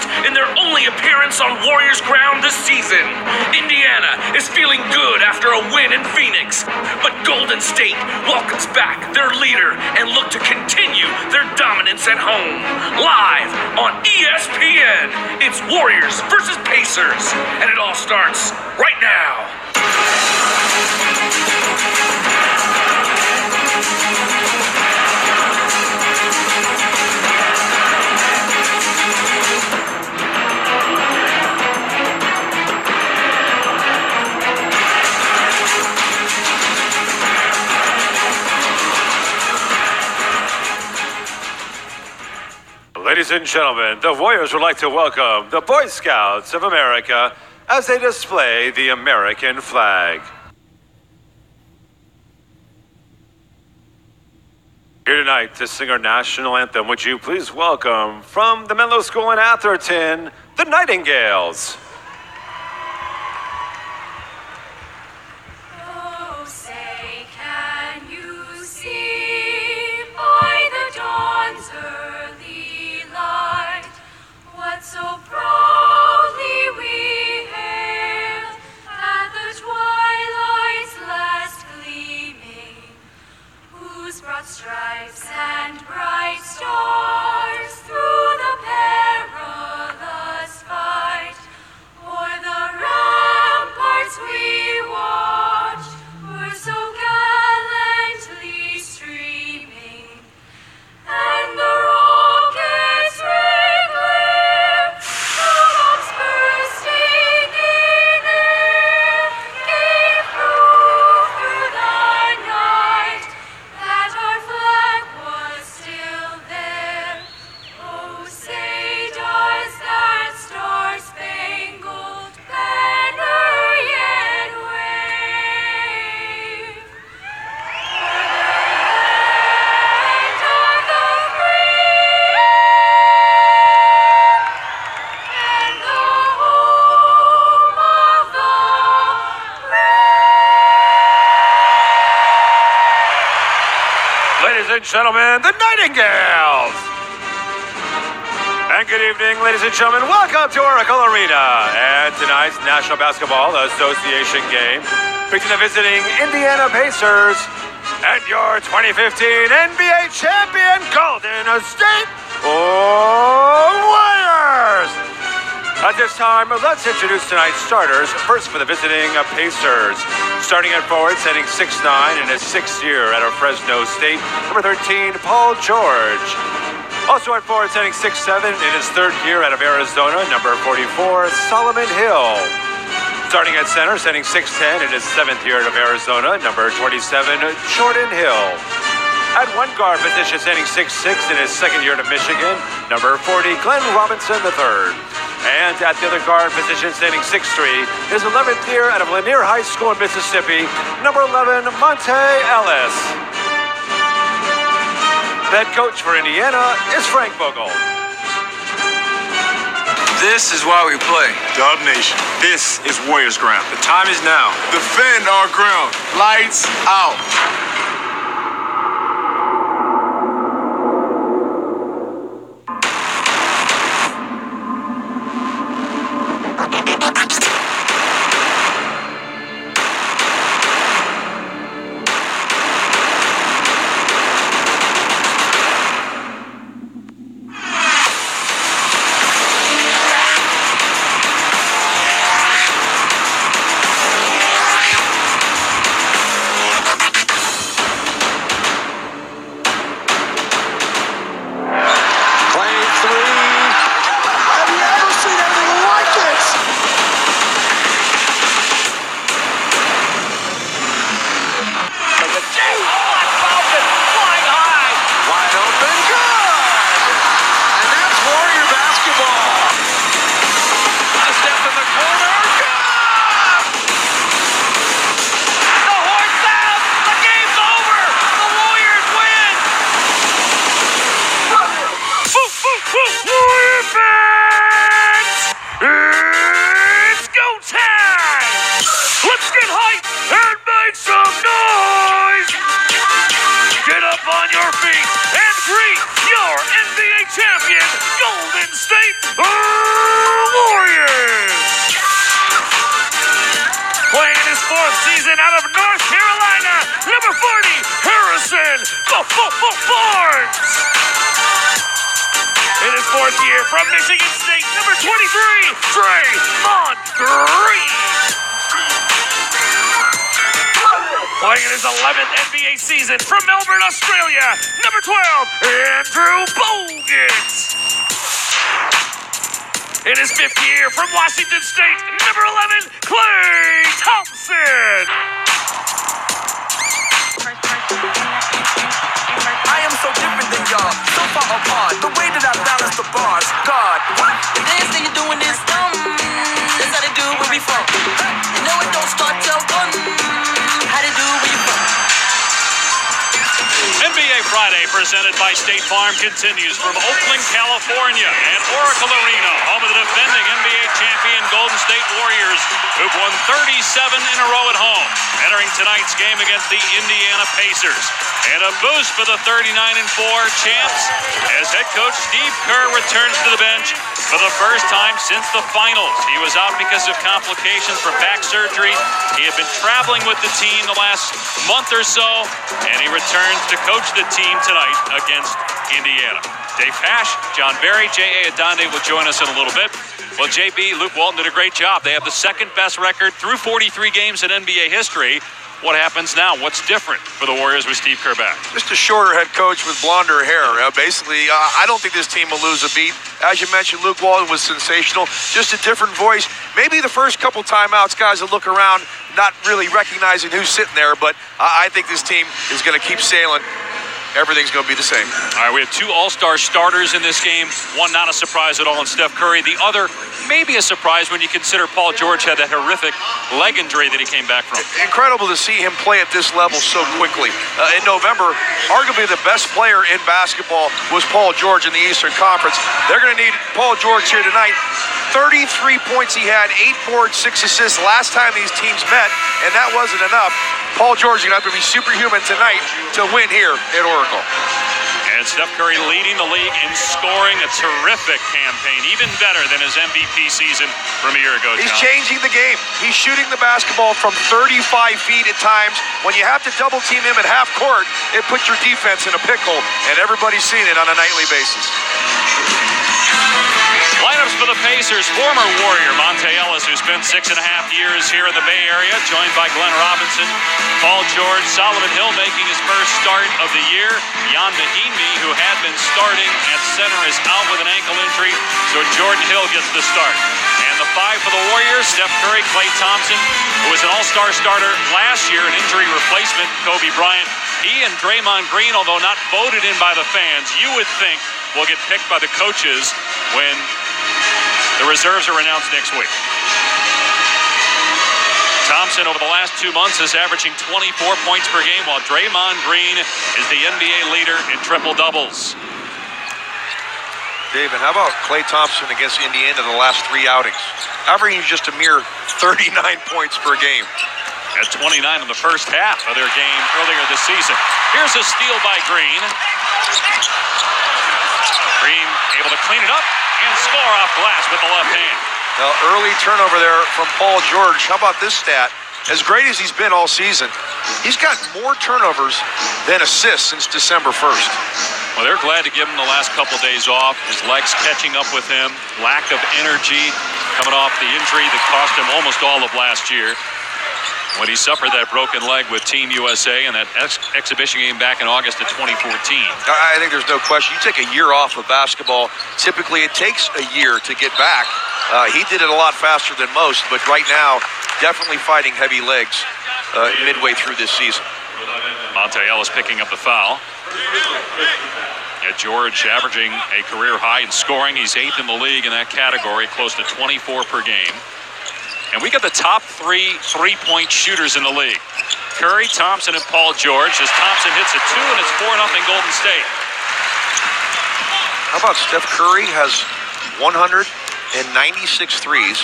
first in their only appearance on Warriors ground this season. Indiana is feeling good after a win in Phoenix, but Golden State welcomes back their leader and look to continue their dominance at home. Live on ESPN, it's Warriors versus Pacers, and it all starts right now. Ladies and gentlemen, the Warriors would like to welcome the Boy Scouts of America as they display the American flag. Here tonight to sing our national anthem, would you please welcome from the Menlo School in Atherton, the Nightingales. Stripes and bright stars through the perilous fight. O'er the ramparts we watched were so gallantly streaming, and the rockets red-glare, the bombs bursting in air, gave proof through the night that our flag was still there. Oh, say does that star-spangled banner yet wave? For the land of the free and the home of the brave. Ladies and gentlemen, the Nightingales! And good evening, ladies and gentlemen. Welcome to Oracle Arena and tonight's National Basketball Association game featuring the visiting Indiana Pacers and your 2015 NBA champion Golden State Warriors! At this time, let's introduce tonight's starters. First for the visiting Pacers. Starting at forward, setting 6'9" in his sixth year out of Fresno State, number 13, Paul George. Also at forward, setting 6'7" in his third year out of Arizona, number 44, Solomon Hill. Starting at center, setting 6'10" in his seventh year out of Arizona, number 27, Jordan Hill. At one guard position, setting 6'6" in his second year out of Michigan, number 40, Glenn Robinson III. And at the other guard position, standing 6'3", his 11th year out of Lanier High School in Mississippi, number 11, Monte Ellis. The head coach for Indiana is Frank Vogel. This is why we play. Dub Nation. This is Warriors ground. The time is now. Defend our ground. Lights out. your feet and greet your NBA champion, Golden State Thompson out of North Carolina. Number 40, Harrison Barnes. In his fourth year from Michigan State, number 23, Draymond Green. Playing in his 11th NBA season from Melbourne, Australia, number 12, Andrew Bogut. In his fifth year from Washington State, number 11, Klay Thompson. I am so different than y'all, so far apart. The way that I balance the bars, God. The dance that you're doing is dumb. That's how they do where we from. You know it don't start till 1. How they do where you from? NBA Friday, presented by State Farm, continues from Oakland, California, and Oracle Arena, home of the defending NBA champion Golden State Warriors, who've won 37 in a row at home, entering tonight's game against the Indiana Pacers. And a boost for the 39-4 champs as head coach Steve Kerr returns to the bench for the first time since the finals. He was out because of complications from back surgery. He had been traveling with the team the last month or so, and he returns to coach the team tonight against Indiana. Dave Pasch, John Barry, J.A. Adonde will join us in a little bit. Well, JB, Luke Walton did a great job. They have the second best record through 43 games in NBA history. What happens now? What's different for the Warriors with Steve Kerr back? Just a shorter head coach with blonder hair. Basically, I don't think this team will lose a beat. As you mentioned, Luke Walton was sensational. Just a different voice. Maybe the first couple timeouts, guys will look around, not really recognizing who's sitting there, but I think this team is going to keep sailing. Everything's going to be the same. All right, we have two all-star starters in this game. One not a surprise at all in Steph Curry. The other maybe a surprise when you consider Paul George had that horrific leg injury that he came back from. Incredible to see him play at this level so quickly. In November, arguably the best player in basketball was Paul George in the Eastern Conference. They're going to need Paul George here tonight. 33 points he had, 8 boards, 6 assists last time these teams met, and that wasn't enough. Paul George is going to have to be superhuman tonight to win here at Oracle. And Steph Curry leading the league in scoring, a terrific campaign, even better than his MVP season from a year ago. He's changing the game. He's shooting the basketball from 35 feet at times. When you have to double team him at half court, it puts your defense in a pickle, and everybody's seen it on a nightly basis. Lineups for the Pacers, former Warrior Monte Ellis, who spent 6.5 years here in the Bay Area, joined by Glenn Robinson, Paul George, Solomon Hill making his first start of the year. Jan Mahinmi, who had been starting at center, is out with an ankle injury, so Jordan Hill gets the start. And the five for the Warriors, Steph Curry, Klay Thompson, who was an all-star starter last year, an injury replacement, Kobe Bryant. He and Draymond Green, although not voted in by the fans, you would think will get picked by the coaches when the reserves are announced next week. Thompson, over the last 2 months, is averaging 24 points per game, while Draymond Green is the NBA leader in triple-doubles. David, how about Klay Thompson against Indiana the last 3 outings? Averaging just a mere 39 points per game. At 29 in the first half of their game earlier this season. Here's a steal by Green. Green able to clean it up and score off glass with the left hand. Now, early turnover there from Paul George. How about this stat? As great as he's been all season, he's got more turnovers than assists since December 1st. Well, they're glad to give him the last couple days off. His legs catching up with him. Lack of energy coming off the injury that cost him almost all of last year, when he suffered that broken leg with Team USA in that exhibition game back in August of 2014. I think there's no question. You take a year off of basketball, typically it takes a year to get back. He did it a lot faster than most, but right now, definitely fighting heavy legs midway through this season. Monte Ellis picking up the foul. George averaging a career high in scoring. He's 8th in the league in that category, close to 24 per game. And we got the top 3 3-point shooters in the league. Curry, Thompson, and Paul George. As Thompson hits a 2, and it's 4-0 Golden State. How about Steph Curry has 196 threes.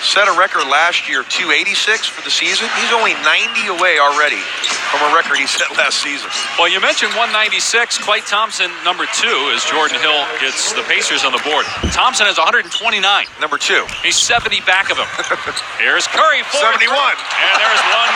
Set a record last year, 286 for the season. He's only 90 away already from a record he set last season. Well, you mentioned 196. Klay Thompson, number 2, as Jordan Hill gets the Pacers on the board. Thompson has 129. Number 2. He's 70 back of him. Here's Curry. 71. And there's one